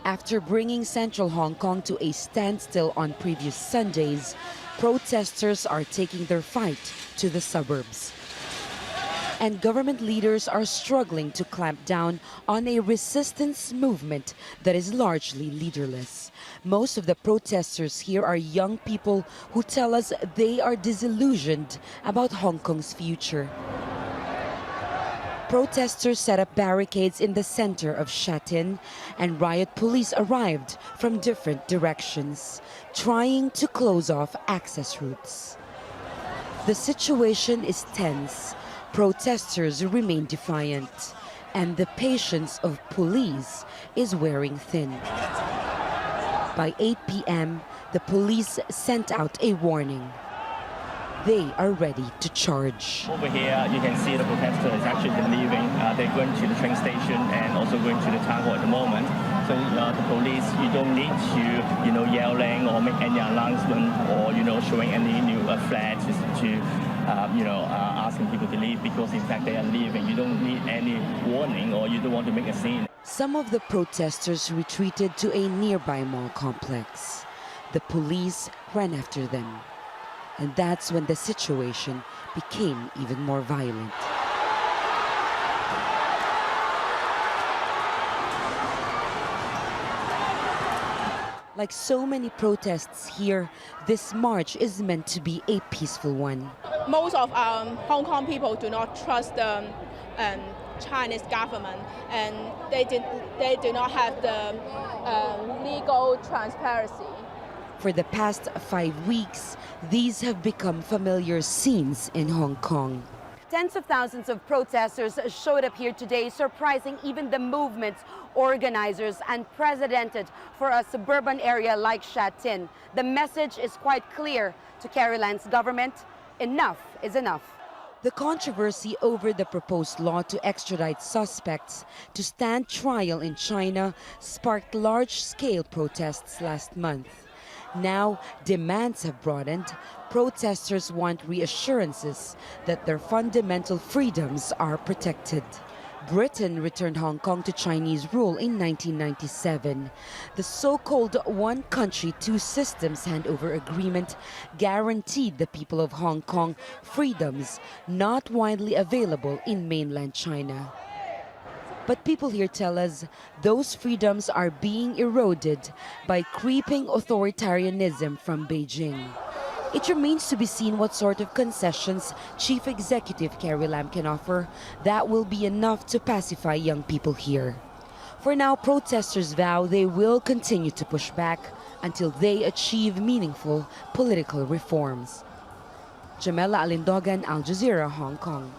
After bringing central Hong Kong to a standstill on previous Sundays, protesters are taking their fight to the suburbs. And government leaders are struggling to clamp down on a resistance movement that is largely leaderless. Most of the protesters here are young people who tell us they are disillusioned about Hong Kong's future. Protesters set up barricades in the center of Sha Tin, and riot police arrived from different directions, trying to close off access routes. The situation is tense. Protesters remain defiant, and the patience of police is wearing thin. By 8 p.m., the police sent out a warning. They are ready to charge. Over here, you can see the protesters actually leaving. They're going to the train station and also going to the town hall at the moment. So the police, you don't need to, yelling or make any announcement or, showing any new flags to, asking people to leave, because in fact they are leaving. You don't need any warning, or you don't want to make a scene. Some of the protesters retreated to a nearby mall complex. The police ran after them. And that's when the situation became even more violent. Like so many protests here, this march is meant to be a peaceful one. Most of Hong Kong people do not trust the Chinese government, and they do not have the legal transparency. For the past 5 weeks, these have become familiar scenes in Hong Kong. Tens of thousands of protesters showed up here today, surprising even the movement's organizers, and precedented for a suburban area like Sha Tin. The message is quite clear to Carrie Lam's government: enough is enough. The controversy over the proposed law to extradite suspects to stand trial in China sparked large-scale protests last month. Now, demands have broadened. Protesters want reassurances that their fundamental freedoms are protected. Britain returned Hong Kong to Chinese rule in 1997. The so-called one country, two systems handover agreement guaranteed the people of Hong Kong freedoms not widely available in mainland China. But people here tell us those freedoms are being eroded by creeping authoritarianism from Beijing. It remains to be seen what sort of concessions Chief Executive Carrie Lam can offer that will be enough to pacify young people here. For now, protesters vow they will continue to push back until they achieve meaningful political reforms. Jamela, Alindogan, Al Jazeera, Hong Kong.